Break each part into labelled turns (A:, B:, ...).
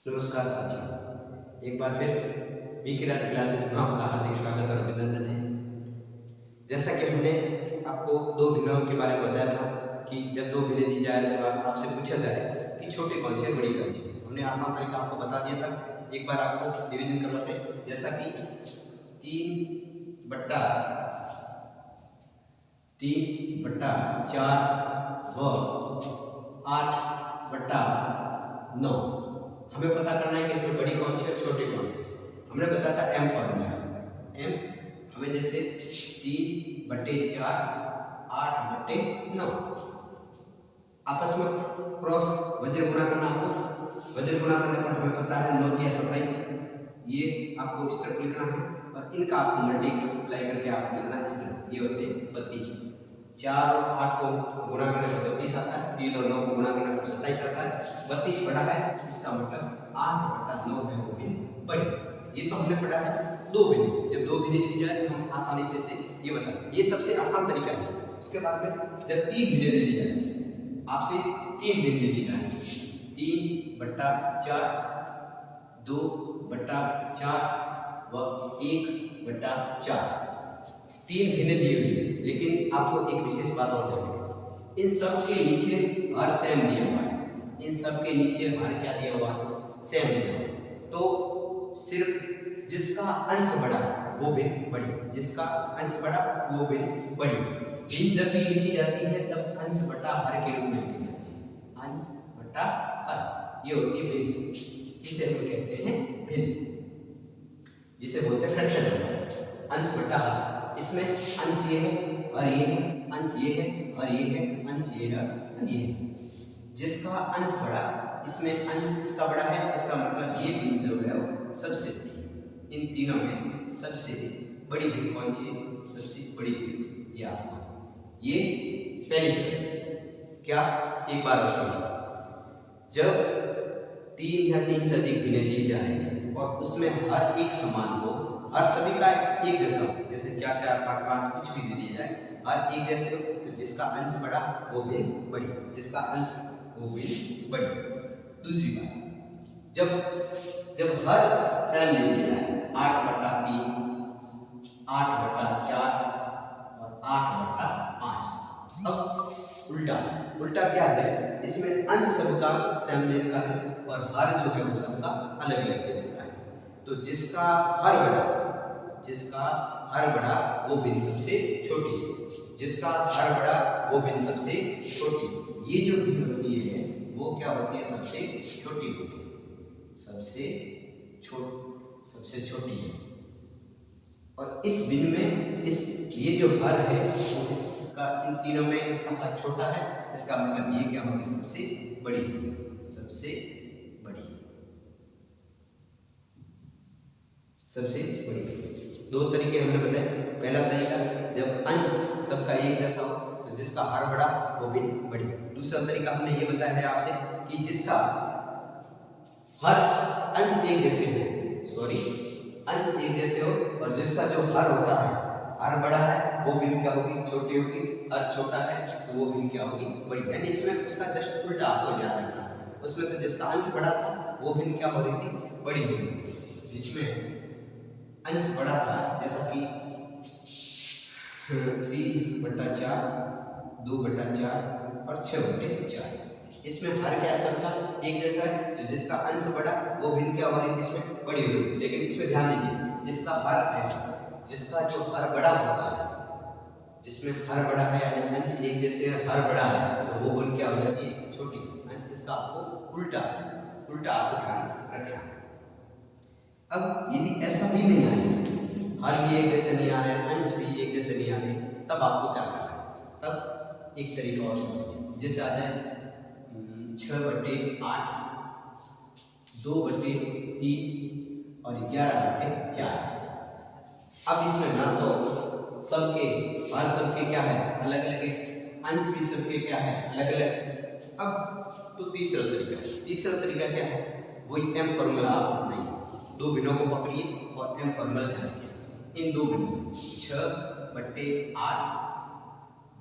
A: नमस्कार साथियों, एक बार फिर वीके राज क्लासेस में आपका हार्दिक स्वागत और अभिनंदन है। जैसा कि हमने आपको दो भिन्नों के बारे में बताया था कि जब दो भिन्नें दी जाए तो आपसे पूछा जाए कि छोटे कौन से बड़ी कौन सी, हमने आसान तरीका आपको बता दिया था। एक बार आपको डिवीजन करवाते हैं, जैसा कि 3/4 व 8/9 हमें पता करना है कि इसमें बड़ी कौन सी है और छोटे कौन से। हमने बताया था एम फॉर्मूला। एम हमें जैसे 3/4 8/9 आपस में क्रॉस वज्र गुणा करना। आपको वज्र गुणा करने पर हमें पता है 9 या 27, ये आपको इस तरफ लिखना है और इनका आपको मल्टीप्लाई करके आपको लिखना है इस तरफ। ये होते हैं 32। 4 और 8 को गुणा करने पर 32 आता है, 3 और 9 को गुणा करने पर 27 आता है। 32 बड़ा है, इसका मतलब 8/9 है वो भी बड़ी। ये तो हमने पढ़ा है दो भिन्नें। जब दो भिन्नें दी जाए तो हम आसानी से ये बता, ये सबसे आसान तरीका है। उसके बाद में जब 3 भिन्नें दी जाए, आपसे 3 भिन्नें दी जाए, 3/4 2/4 व 1/4 3 भिन्नें दी हुई है। लेकिन आपको एक विशेष बात और ध्यान रखना, इन सब के नीचे हर सेम दिया हुआ है। इन सब के नीचे हर क्या दिया हुआ है? सेम दिया हुआ है। तो सिर्फ जिसका अंश बड़ा वो भिन्न बड़ी, जिसका अंश बड़ा वो भिन्न बड़ी। भिन्न जब भी लिखी जाती है तब अंश बटा हर के रूप में लिखी जाती है। अंश बटा हर, ये होती है भिन्न। इसे हम कहते हैं भिन्न, जिसे बोलते हैं फ्रैक्शन। अंश बटा हर, इसमें अंश ये है और ये है, अंश ये है और ये है, अंश ये है और ये है। जिसका अंश बड़ा, इसमें अंश इसका बड़ा है, इसका मतलब ये भिन्न जो है वो सबसे बड़ी। इन तीनों में सबसे बड़ी भिन्न कौन सी है? सबसे बड़ी भिन्न ये आपको, ये पहली शर्त। क्या? एक बार और सुनिए, जब 3 या 3 से अधिक भिन्नें दी जाए और उसमें हर एक समान हो, हर सभी का एक जैसा हो, जैसे 4 4 5 5 कुछ भी दे दिया जाए, हर एक जैसे हो, तो जिसका अंश बड़ा वो भिन्न बड़ी, जिसका अंश वो भिन्न बड़ी। दूसरी बात, जब हर सेम ले लिया जाए, 8/3 8/4 और 8/5। अब उल्टा क्या है? इसमें अंश सबका सेम लेने का है और हर जो है वो सबका अलग अलग लेने का है। तो जिसका हर बड़ा वो भिन्न सबसे छोटी, जिसका हर बड़ा वो भिन्न सबसे छोटी। ये जो भिन्न होती है वो क्या होती है? सबसे छोटी भिन्न, सबसे छोटी है। और इस भिन्न में ये जो हर है वो इसका, इन तीनों में इसका हर छोटा है, इसका मतलब ये क्या होगी? सबसे बड़ी, सबसे बड़ी। दो तरीके हमने बताए। पहला तरीका, जब अंश सबका एक जैसा हो तो जिसका हर बड़ा वो भिन्न बड़ी। दूसरा तरीका हमने ये बताया है आपसे कि जिसका हर अंश एक जैसे हो और जिसका जो हर होता है, हर बड़ा है वो भिन्न क्या होगी? छोटी होगी। हर छोटा है तो वो भिन्न क्या होगी? बड़ी। यानी इसमें उसका जस्ट उल्टा आपको ध्यान रखना है। उसमें तो जिसका अंश बड़ा था वो भिन्न क्या हो रही थी? बड़ी हो रही थी। जिसमें अंश बड़ा था, जैसा कि 3/4 2/4 और 6/4, इसमें हर क्या सबका एक जैसा है, तो जिसका अंश बड़ा वो भिन्न क्या हो रही थी? इसमें बड़ी हो रही थी। लेकिन इसमें ध्यान दीजिए, जिसका हर है, जिसका जो हर बड़ा होता है, जिसमें हर बड़ा है यानी अंश एक जैसे हर बड़ा है, तो वो भिन्न क्या हो जाती है? छोटी। इसका आपको उल्टा आपको ध्यान रखना है। अब यदि ऐसा भी नहीं आए, हर भी एक जैसे नहीं आ रहे, अंश भी एक जैसे नहीं आ रहे, तब आपको क्या करना है? तब एक तरीका और समझिए, जैसे आ जाए 6/8 2/3 और 11/4। अब इसमें ना तो हर सबके क्या है? अलग अलग है, अंश भी सबके क्या है? अलग अलग। अब तो तीसरा तरीका क्या है? वही एम फॉर्मूला आप अपनाइए। दो भिन्नों को पकड़िए और एम फॉर्मूला ध्यान रखिए। इन दो भिन्नों 6/8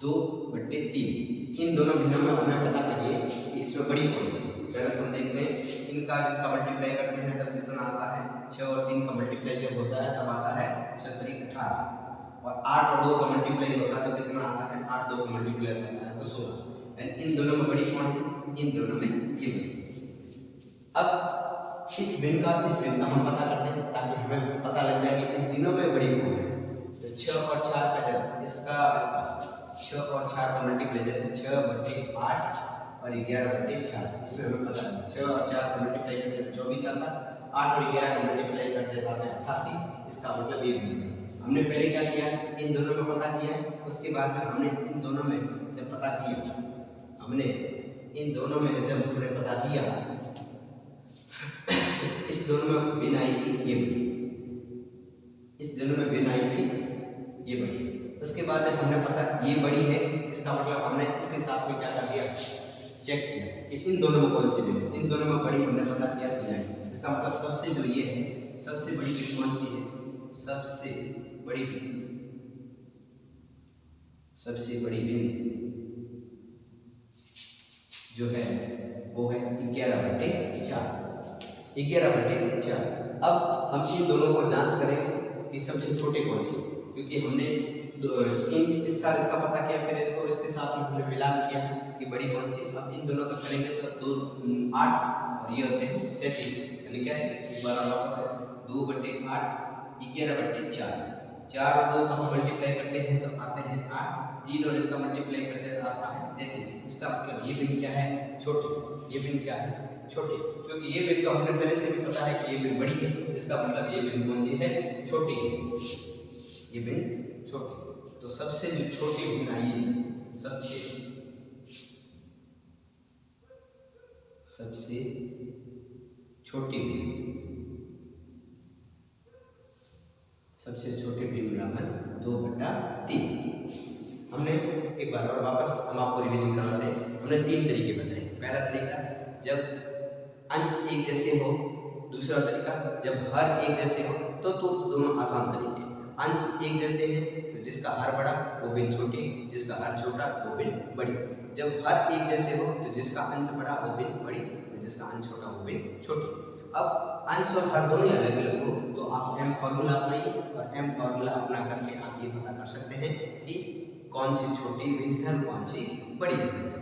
A: 2/3, इन दोनों भिन्नों में हमें पता करिए कि इसमें बड़ी कौन सी। पहले तो हम देखते हैं इनका मल्टीप्लाई करते हैं तब कितना आता है, 6 और 3 का मल्टीप्लाई जब होता है तब आता है 6 3 18, और 8 और 2 का मल्टीप्लाई होता है तो कितना आता है, 8 2 का मल्टीप्लाई होता है तो 16। एंड इन दोनों में बड़ी कौन है, इन दोनों में ये बड़ी। अब इस भिन्न का हम पता करते हैं ताकि हमें पता लग जाए कि इन तीनों में बड़ी कौन है। तो 6 और 4 का जब इसका 6 और 4 का मल्टीप्लाई, जैसे 6/8 और 11/4, इसमें हमें पता है 6 और 4 का मल्टीप्लाई करते हैं तो 24 आता, 8 और 11 का मल्टीप्लाई करते हैं तो आता है 88। इसका मतलब ये भिन्न। हमने पहले क्या किया, इन दोनों में पता किया, उसके बाद में हमने इन दोनों में जब पता किया, हमने इन दोनों में जब हमने पता किया, इस दोनों में भिन्न आई थी ये बड़ी, इस दोनों में भिन्न आई थी ये बड़ी। उसके बाद में हमने पता ये बड़ी है, इसका मतलब हमने इसके साथ में क्या कर दिया, चेक किया कि इन दोनों में कौन सी भिन्न, इन दोनों में बड़ी हमने पता किया है। इसका मतलब सबसे जो ये है, सबसे बड़ी भिन्न कौन सी है, सबसे बड़ी भिन्न, सबसे बड़ी भिन्न जो है वो है 11/4, 11/4। अब हम इन दोनों को जांच करेंगे कि सबसे छोटे कौन से, क्योंकि हमने इसका पता किया, फिर इसको इसके साथ में हमने मिलान किया कि बड़ी कौन सी। अब इन दोनों का करेंगे तो 2 8 और ये होते हैं 33, यानी कैसे, एक बार वापस है 2/8 11/4, 4 और 2 का हम मल्टीप्लाई करते हैं तो आते हैं 8, 3 और इसका मल्टीप्लाई करते हैं तो आता है 33। इसका मतलब ये भिन्न क्या है, छोटे, ये भिन्न क्या है, छोटे, क्योंकि ये भिन्न तो हमने पहले से भी पता है कि ये भिन्न बड़ी है, इसका मतलब ये भिन्न कौन सी है, छोटी है, ये भिन्न छोटी। तो सबसे जो छोटी भिन्न आई है, सबसे छोटी भिन्न, सबसे छोटे भिन्न बराबर 2/3। हमने एक बार और वापस हम आपको रिवीजन करवाते हैं। हमने 3 तरीके बताए। पहला तरीका जब अंश एक जैसे हो, दूसरा तरीका जब हर एक जैसे हो, तो दोनों आसान तरीके। अंश एक जैसे हैं तो जिसका हर बड़ा वो भिन्न छोटी, जिसका हर छोटा वो भिन्न बड़ी। जब हर एक जैसे हो तो जिसका अंश बड़ा वो भिन्न बड़ी और जिसका अंश छोटा वो भिन्न छोटी। अब अंश और हर दोनों अलग अलग हो तो आप m फॉर्मूला अपनाइए, और m फॉर्मूला अपना करके आप ये पता कर सकते हैं कि कौन सी छोटी भिन्न है और कौन सी बड़ी भिन्न है।